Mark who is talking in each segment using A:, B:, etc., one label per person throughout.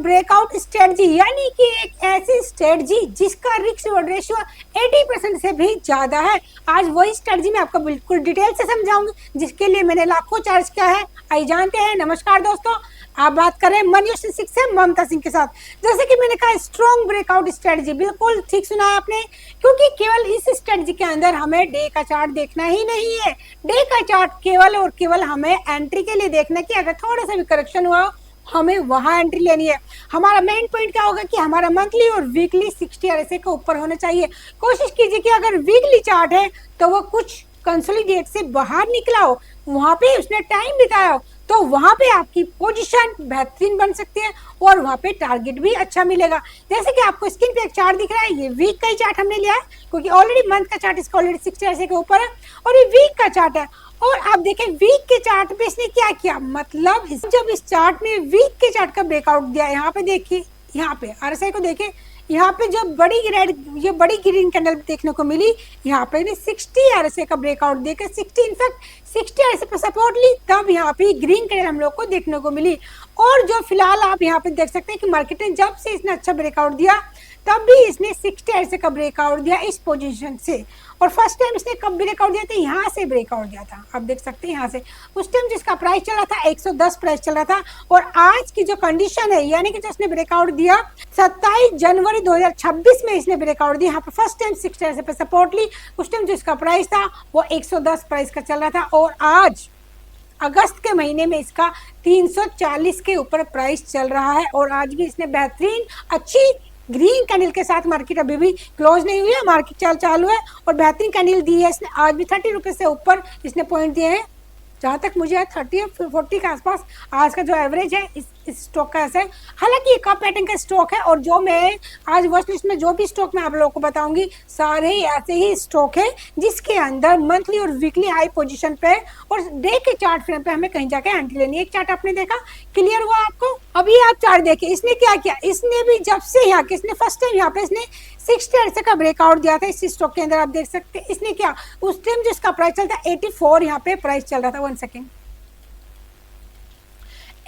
A: Breakout strategy, यानी कि एक ऐसी स्ट्रेटजी जिसका रिस्क रिवॉर्ड रेशियो 80% से भी ज्यादा है। आज वही स्ट्रेटजी मैं आपको बिल्कुल डिटेल से समझाऊंगी, जिसके लिए मैंने लाखों चार्ज किया है। आइए जानते हैं। नमस्कार दोस्तों, आप बात कर रहे हैं मनी सिक्स से ममता सिंह के साथ। जैसे कि मैंने कहा, स्ट्रॉन्ग ब्रेकआउट स्ट्रेटजी, बिल्कुल ठीक सुना है आपने, क्योंकि केवल इस स्ट्रेटजी के अंदर हमें डे का चार्ट देखना ही नहीं है। डे का चार्ट केवल और केवल हमें एंट्री के लिए देखना है कि अगर थोड़ा सा भी करेक्शन हुआ हमें वहां एंट्री लेनी है। हमारा मेन पॉइंट क्या होगा कि हमारा मंथली और वीकली 60 RSI के ऊपर होना चाहिए। कोशिश कीजिए कि अगर वीकली चार्ट है तो वो कुछ कंसोलिडेट से बाहर निकला हो, वहां पे उसने टाइम बिताया हो, तो वहां पे आपकी पोजीशन बेहतरीन बन सकती है और वहां पे टारगेट भी अच्छा मिलेगा। जैसे कि आपको स्क्रीन पे एक चार्ट दिख रहा है, ये वीक का ही चार्ट हमने लिया है, क्योंकि ऑलरेडी मंथ का चार्ट इसका ऑलरेडी 60 RSI के ऊपर है और ये वीक का चार्ट है। और आप देखें वीक के चार्ट पे इसने क्या किया, मतलब जब इस चार्ट में वीक के चार्ट का ब्रेकआउट दिया, यहाँ पे देखिए, यहाँ पे RSI को देखें, यहाँ पे जो बड़ी रेड, ये बड़ी ग्रीन कैंडल देखने को मिली, यहाँ पे 60 RSI का ब्रेकआउट देकर 60 इनफैक्ट 60 RSI पे सपोर्ट ली, तब यहाँ पे ग्रीन कैंडल हम लोग को देखने को मिली। और जो फिलहाल आप यहाँ पे देख सकते हैं कि मार्केट ने जब से इसने अच्छा ब्रेकआउट दिया तब भी इसने 60 RSI का ब्रेकआउट दिया इस पोजीशन से। और फर्स्ट टाइम इसने कब ब्रेकआउट दिया था, यहाँ से ब्रेकआउट दिया था, आप देख सकते हैं यहाँ से। उस टाइम जिसका प्राइस चल रहा था 110 प्राइस चल रहा था, और आज की जो कंडीशन है, यानी कि जो इसने ब्रेकआउट दिया 27 जनवरी 2026 में इसने ब्रेकआउट दिया, यहाँ पे फर्स्ट टाइम 60 RSI पे सपोर्ट ली। उस टाइम जो इसका प्राइस था वो 110 प्राइस का चल रहा था, और आज अगस्त के महीने में इसका 340 के ऊपर प्राइस चल रहा है। और आज भी इसने बेहतरीन अच्छी ग्रीन कैंडल के साथ, मार्केट अभी भी क्लोज नहीं हुई है, मार्केट चालू है और बेहतरीन कैंडल दी है इसने। आज भी 30 रुपये से ऊपर इसने पॉइंट दिए हैं, जहाँ तक मुझे 30 और 40 के आसपास आज का जो एवरेज है इस स्टॉक का ऐसा है। हालांकि ये कप पैटर्न का स्टॉक है, और जो मैं आज वॉच लिस्ट में जो भी स्टॉक मैं आप लोगों को बताऊंगी सारे ऐसे ही स्टॉक है जिसके अंदर मंथली और वीकली हाई पोजीशन पे और डे के चार्ट फ्रेम पे हमें कहीं जाकर एंट्री लेनी है। एक चार्ट आपने देखा, क्लियर हुआ आपको? अभी आप चार्ट देखिए, इसने क्या किया, इसने भी जब से यहाँ के इसने फर्स्ट टाइम यहाँ पे इसने 60 RSI का ब्रेकआउट दिया था इस स्टॉक के अंदर, आप देख सकते हैं। इसने क्या, उस टाइम जिसका प्राइस चलता है 84, यहाँ पे प्राइस चल रहा था, 1 सेकेंड,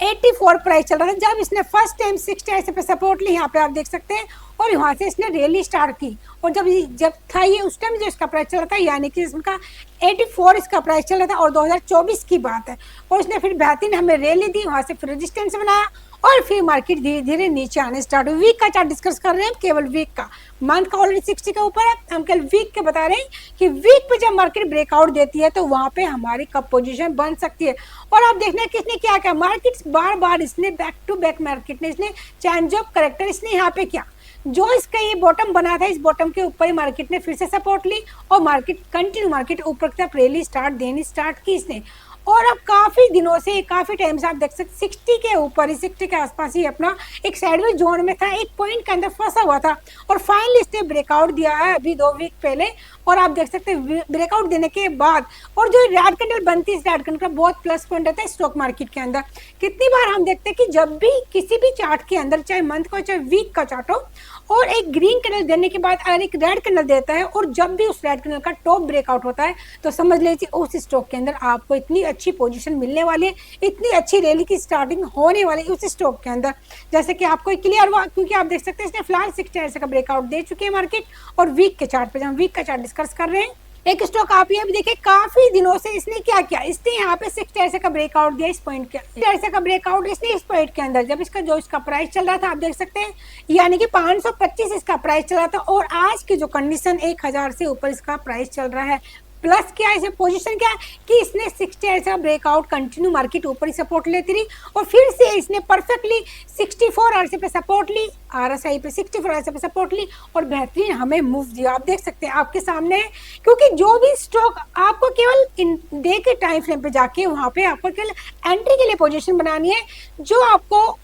A: 84 प्राइस चल रहा था जब इसने फर्स्ट टाइम 60 RSI पे सपोर्ट ली, यहाँ पे आप देख सकते हैं। और यहाँ से इसने रैली स्टार्ट की, और जब था ये उस टाइम जो इसका प्राइस चल रहा था, यानी कि इसका 84 इसका प्राइस चल रहा था, और 2024 की बात है। और इसने फिर बेहतरीन हमें रैली दी, वहां से फिर रेजिस्टेंस बनाया, और फिर मार्केट धीरे धीरे नीचे आने स्टार्ट हुई। वीक का चार्ट डिस्कस कर रहे हैं, केवल वीक का, मंथ का ऑलरेडी 60 के ऊपर है, हम केवल वीक के बता रहे हैं कि वीक पे जब मार्केट ब्रेकआउट देती है तो वहां पे हमारी कप पोजीशन बन सकती है। और आप देखना किसने क्या किया, मार्केट बार बार इसने बैक टू बैक मार्केट ने इसने चेंज ऑफ करेक्टर इसने यहाँ पे किया। जो इसका ये बॉटम बना था, इस बॉटम के ऊपर ही मार्केट ने फिर से सपोर्ट ली, और मार्केट कंटिन्यू मार्केट ऊपर की तरफ रैली देनी स्टार्ट की इसने। और अब काफी दिनों से, काफी टाइम से आप देख सकते 60 के ऊपर ही, 60 के आसपास ही अपना एक साइडवेज जोन में था, एक पॉइंट के अंदर फंसा हुआ था, और फाइनली इसने ब्रेकआउट दिया है अभी 2 वीक पहले। और आप देख सकते हैं ब्रेकआउट देने के बाद, और जो रेड कैंडल बनती है, इस रेड कैंडल का बहुत प्लस पॉइंट रहता है स्टॉक मार्केट के अंदर। कितनी बार हम देखते हैं कि जब भी किसी भी चार्ट के अंदर, चाहे मंथ का चाहे वीक का चार्ट हो, और एक ग्रीन कैंडल देने के बाद अगर एक रेड कैंडल देता है, और जब भी उस रेड कैंडल का टॉप ब्रेकआउट होता है, तो समझ लीजिए उस स्टॉक के अंदर आपको इतनी अच्छी पोजीशन मिलने वाली है, इतनी अच्छी रैली की स्टार्टिंग होने वाली है उस स्टॉक के अंदर। जैसे कि आपको क्लियर हुआ, क्योंकि आप देख सकते हैं इसने फिलहाल 60 RSI का ब्रेकआउट दे चुके हैं मार्केट। और वीक के चार्ट पे, जब वीक का चार्ट डिस्कस कर रहे हैं, एक स्टॉक आप ये भी देखिए, काफी दिनों से इसने क्या किया, इसने यहाँ पे 60 RSI का ब्रेकआउट दिया, इस पॉइंट के 60 RSI का ब्रेकआउट इसने इस पॉइंट के अंदर, जब इसका जो इसका प्राइस चल रहा था, आप देख सकते हैं, यानी कि 525 इसका प्राइस चल रहा था, और आज की जो कंडीशन 1000 से ऊपर इसका प्राइस चल रहा है। प्लस क्या है, पोजीशन क्या है कि इसने 60 RSI ब्रेकआउट कंटिन्यू मार्केट ऊपर ही सपोर्ट लेती रही, और फिर से इसने परफेक्टली 64 RSI पे सपोर्ट ली, RSI पे 64 RSI पे सपोर्ट ली, और बेहतरीन हमें मूव दिया। आप देख सकते हैं आपके सामने है, क्योंकि जो भी स्टॉक आपको केवल इन डे के टाइम फ्रेम पे जाके वहां पे आपको केवल एंट्री के लिए पोजीशन बनानी है। जो आपको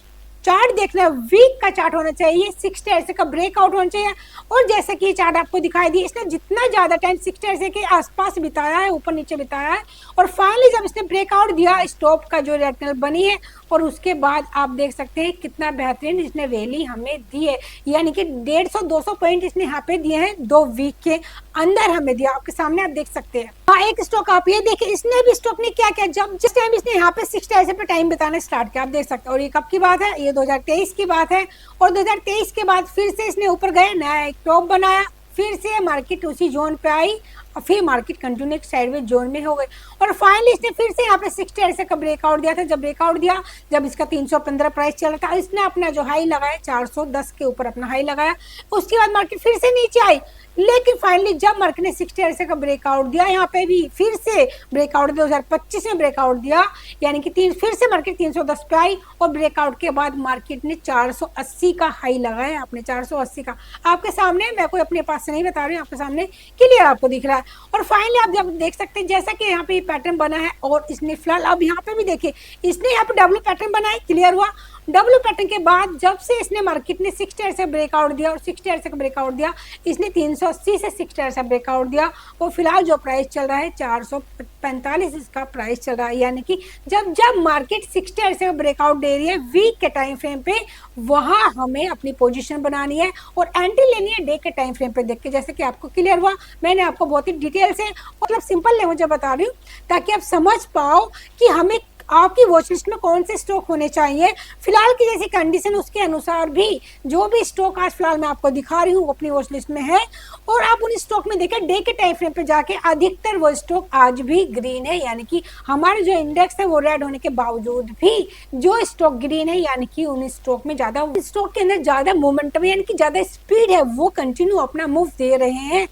A: चार्ट देखना है, वीक का चार्ट होना चाहिए, 60 RSI का ब्रेकआउट होना चाहिए। और जैसे कि ये चार्ट आपको दिखाई दी, इसने जितना ज्यादा टाइम 60 RSI के आसपास बिताया है, ऊपर नीचे बिताया है, और फाइनली जब इसने ब्रेकआउट दिया, स्टॉप का जो रेड कैंडल बनी है, और उसके बाद आप देख सकते हैं कितना बेहतरीन इसने रैली हमें दी है, यानी कि 150-200 पॉइंट इसने यहाँ पे दिए हैं 2 वीक के अंदर हमें दिया, आपके सामने आप देख सकते हैं। हाँ, एक स्टॉक आप ये देखिए, इसने भी स्टॉक ने क्या किया, जब जिस टाइम इसने यहाँ पे 60 RSI पे टाइम बिताना स्टार्ट किया, आप देख सकते हैं। और ये कब की बात है, ये 2023 की बात है। और 2023 के बाद फिर से इसने ऊपर गए, नया एक टॉप बनाया, फिर से मार्केट उसी जोन पे आई और फिर मार्केट कंटिन्यू साइडवेज जोन में हो गई और फाइनली इसने फिर से यहाँ पे 60 ऐसे का ब्रेकआउट दिया था। जब ब्रेकआउट दिया, जब इसका 315 प्राइस चल रहा था, इसने अपना जो हाई लगाया 410 के ऊपर अपना हाई लगाया। उसके बाद मार्केट फिर से नीचे आई, लेकिन फाइनली जब मार्केट ने 60 ऐसे का ब्रेकआउट दिया, यहाँ पे भी फिर से ब्रेकआउट 2025 में ब्रेकआउट दिया, यानी कि फिर से मार्केट 310 पे आई और ब्रेकआउट के बाद मार्केट ने 480 का हाई लगाया, आपने 480 का आपके सामने, मैं कोई अपने पास से नहीं बता रही हूँ, आपके सामने क्लियर आपको दिख रहा है। और फाइनली आप जब देख सकते हैं जैसा कि यहाँ पे पैटर्न बना है और इसने फिलहाल अब यहाँ पे भी देखिए, इसने यहाँ पे डब्ल्यू पैटर्न बनाया, क्लियर हुआ। डब्ल्यू पैटर्न के बाद जब से इसने मार्केट ने 60 से ब्रेकआउट दिया और 60 से ब्रेकआउट दिया, इसने 380 से 60 से ब्रेकआउट दिया और फिलहाल जो प्राइस चल रहा है 445 इसका प्राइस चल रहा है। यानी कि जब जब मार्केट 60 से ब्रेकआउट दे रही है वीक के टाइम फ्रेम पे, वहां हमें अपनी पोजीशन बनानी है और एंट्री लेनी है डे के टाइम फ्रेम पे देख के। जैसे कि आपको क्लियर हुआ, मैंने आपको बहुत ही डिटेल से मतलब सिंपल लैंग्वेज में बता रही हूँ ताकि आप समझ पाओ कि हमें आपकी वॉच लिस्ट में कौन से स्टॉक होने चाहिए फिलहाल की जैसी कंडीशन, उसके अनुसार भी जो भी स्टॉक आज फिलहाल मैं आपको दिखा रही हूँ अपनी वॉच लिस्ट में है। और आप उन स्टॉक में देखें डे के टाइम फ्रेम पे जाके, अधिकतर वो स्टॉक आज भी ग्रीन है, यानी कि हमारे जो इंडेक्स है वो रेड होने के बावजूद भी जो स्टॉक ग्रीन है, यानी कि उन स्टॉक में ज्यादा, स्टॉक के अंदर ज्यादा मोमेंटम यानी कि ज्यादा स्पीड है, वो कंटिन्यू अपना मूव दे रहे हैं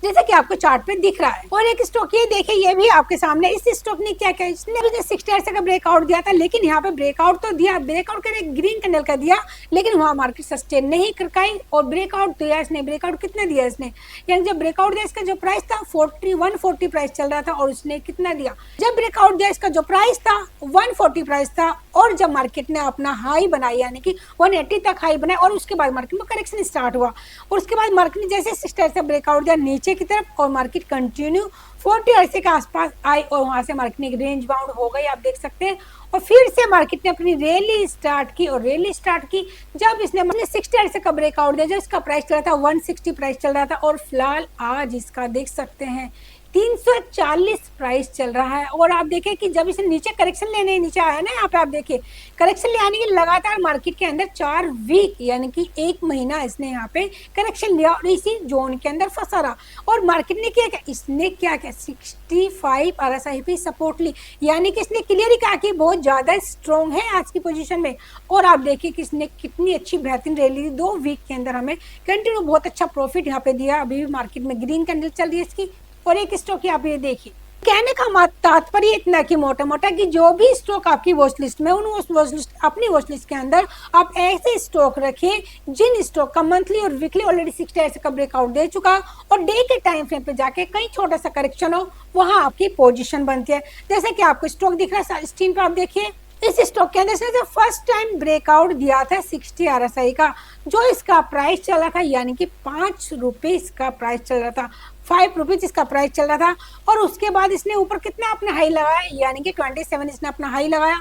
A: जैसा कि आपको चार्ट पे दिख रहा है। और एक स्टॉक ये देखिए, ये भी आपके सामने, इस स्टॉक ने क्या किया, इसने भी 60 ऐसे का ब्रेकआउट दिया था, लेकिन यहाँ पे ब्रेकआउट तो दिया, ब्रेकआउट करके ग्रीन कैंडल का दिया, लेकिन वहां मार्केट सस्टेन नहीं कर पाई और ब्रेकआउट दिया इसने। ब्रेकआउट कितना दिया इसने, यानी जब ब्रेकआउट दिया इसका जो प्राइस था 140 प्राइस चल रहा था और उसने कितना दिया, जब ब्रेकआउट दिया इसका जो प्राइस था 140 प्राइस था और जब मार्केट ने अपना हाई बनाया यानी कि 180 तक हाई बनाया और उसके बाद मार्केट में करेक्शन स्टार्ट हुआ और उसके बाद मार्केट ने जैसे 60 ऐसे ब्रेकआउट दिया नीचे की तरफ और मार्केट कंटिन्यू 40 ऐसे के आसपास आई और वहां से मार्केट ने रेंज बाउंड हो गई, आप देख सकते हैं। और फिर से मार्केट ने अपनी रैली स्टार्ट की और रैली स्टार्ट की जब इसने 60 ऐसे का ब्रेकआउट दिया, जब इसका प्राइस चल रहा था 160 प्राइस चल रहा था और फिलहाल आज इसका देख सकते हैं 340 प्राइस चल रहा है। और आप देखें कि जब इसे नीचे करेक्शन लेने नीचे आया ना, यहाँ पे आप देखिए करेक्शन ले आने की लगातार मार्केट के अंदर 4 वीक यानी कि 1 महीना इसने यहाँ पे करेक्शन लिया और इसी जोन के अंदर फंसा रहा और मार्केट ने क्या, इसने क्या 65 RSI पे सपोर्ट ली, यानी कि इसने क्लियर ही कहा कि बहुत ज्यादा स्ट्रॉन्ग है आज की पोजीशन में। और आप देखिए कि इसने कितनी अच्छी बेहतरीन रैली 2 वीक के अंदर हमें कंटिन्यू बहुत अच्छा प्रॉफिट यहाँ पे दिया। अभी भी मार्केट में ग्रीन कैंडल चल रही है इसकी। और एक स्टॉक आप ये देखिए, कहने का तात्पर्य इतना कि मोटा मोटा कि जो भी स्टॉक आपकी वॉच लिस्ट में, उन वॉच लिस्ट अपनी वॉच लिस्ट के अंदर आप ऐसे स्टॉक रखें जिन स्टॉक का मंथली और वीकली ऑलरेडी 60 ऐसे का ब्रेकआउट दे चुका और डे के टाइम फ्रेम पे जाके कहीं छोटा सा करेक्शन हो, वहां आपकी पोजीशन बनती है। जैसे कि आपको स्टॉक दिख रहा है स्क्रीन पर, आप देखिए इस स्टॉक के अंदर इसने फर्स्ट टाइम ब्रेकआउट दिया था 60 RSI का, जो इसका प्राइस चल रहा था यानी कि 5 रुपए इसका प्राइस चल रहा था, 5 रुपीज इसका प्राइस चल रहा था। और उसके बाद इसने ऊपर कितना अपना हाई लगाया यानी कि 27 इसने अपना हाई लगाया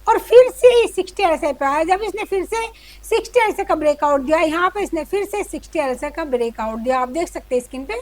A: और फिर से 60 RSI पे आया। जब इसने फिर से 60 RSI का ब्रेकआउट दिया, यहाँ पे इसने फिर से 60 RSI का ब्रेकआउट दिया, आप देख सकते हैं स्क्रीन पे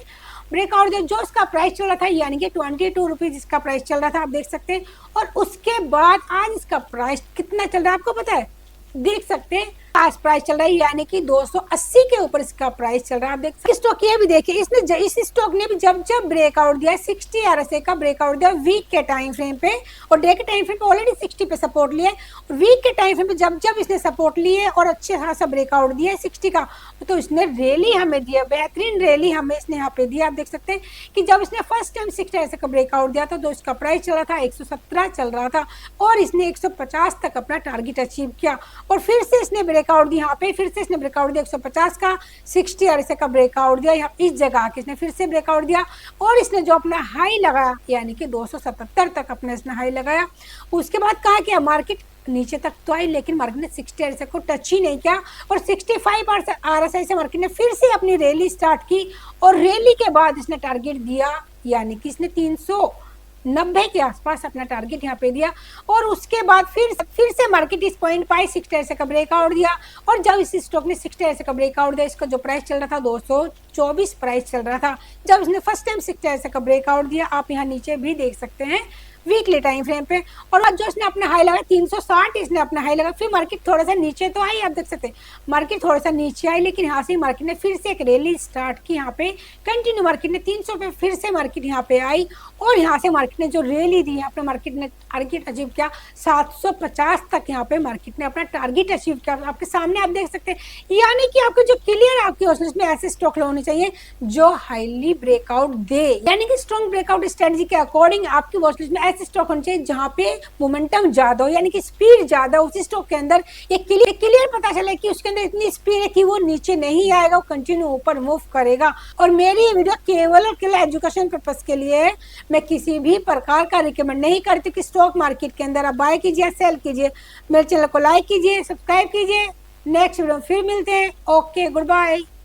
A: ब्रेकआउट दिया, जो इसका प्राइस चल रहा था यानी कि 22 रुपीज इसका प्राइस चल रहा था, आप देख सकते हैं। और उसके बाद आज इसका प्राइस कितना चल रहा है आपको पता है, देख सकते हैं आज प्राइस चल रहा है यानी कि 280 के ऊपर इसका प्राइस चल रहा है, आप देख सकते हैं। स्टॉक ये भी देखिए, इसने इस स्टॉक ने भी जब जब ब्रेकआउट दिया 60 RSI का ब्रेकआउट दिया वीक के टाइम फ्रेम पे और डे के टाइम फ्रेम पे ऑलरेडी 60 पे सपोर्ट लिए, वीक के टाइम फ्रेम पे जब जब इसने सपोर्ट लिए और अच्छे खासा ब्रेकआउट दिया 60 का, तो इसने रैली हमें दिया, बेहतरीन रैली हमें इसने यहाँ पे दिया। आप देख सकते हैं कि जब इसने फर्स्ट टाइम 60 RSI का ब्रेकआउट दिया था तो इसका प्राइस चल रहा था 117 चल रहा था और इसने 150 तक अपना टारगेट अचीव किया और फिर से इसने ब्रेकआउट दिया, यहाँ पे फिर से इसने ब्रेकआउट दिया 150 का, 60 RSI का ब्रेकआउट दिया, यहाँ इस जगह के इसने फिर से ब्रेकआउट दिया और इसने जो अपना हाई लगाया यानी कि 277 तक अपने इसने हाई लगाया। उसके बाद कहा कि मार्केट नीचे तक तो आई लेकिन मार्केट ने 60 RSI को टच ही नहीं किया और 65 RSI से मार्केट ने फिर से अपनी रैली स्टार्ट की और रैली के बाद इसने टारगेट दिया यानी कि इसने 390 के आसपास अपना टारगेट यहाँ पे दिया और उसके बाद फिर से मार्केट इस पॉइंट पर 60 RSI का ब्रेकआउट दिया और जब इस स्टॉक ने 60 RSI का ब्रेकआउट दिया, इसका जो प्राइस चल रहा था 224 प्राइस चल रहा था। जब इसने फर्स्ट टाइम 60 RSI का ब्रेकआउट दिया, आप यहाँ नीचे भी देख सकते हैं वीकली टाइम फ्रेम पे। और आज जो इसने अपना हाई लगा 360 इसने अपना हाई लगा, फिर मार्केट थोड़ा सा नीचे तो आई, आप देख सकते हैं मार्केट थोड़ा सा नीचे आई, लेकिन यहाँ से मार्केट ने फिर से एक रैली स्टार्ट की, यहाँ पे कंटिन्यू मार्केट ने 300 पे फिर से मार्केट यहाँ पे आई, और यहाँ से मार्केट ने जो रैली दी यहाँ पे मार्केट ने टारगेट अचीव किया 750 तक, यहाँ पे मार्केट ने अपना टारगेट अचीव किया, आपके सामने आप देख सकते हैं। यानी कि आपके जो क्लियर आपकी वॉचलिस्ट में ऐसे स्टॉक होने चाहिए जो हाईली ब्रेकआउट दे, यानी कि स्ट्रॉन्ग ब्रेकआउट स्ट्रेटजी के अकॉर्डिंग आपकी वॉचलिस्ट में ऐसे स्टॉक होने चाहिए जहां पे मोमेंटम ज्यादा हो, यानी कि स्पीड ज्यादा, उसी स्टॉक के अंदर ये क्लियर पता चले कि उसके अंदर इतनी स्पीड है कि वो नीचे नहीं आएगा, वो कंटिन्यू ऊपर मूव करेगा। और मेरी ये वीडियो केवल और केवल एजुकेशन पर्पस के लिए है, मैं किसी भी प्रकार का रिकमेंड नहीं करती कि स्टॉक मार्केट के अंदर आप बाय कीजिए सेल कीजिए। मेरे चैनल को लाइक कीजिए, सब्सक्राइब कीजिए। नेक्स्ट वीडियो में फिर मिलते हैं। Okay, good bye.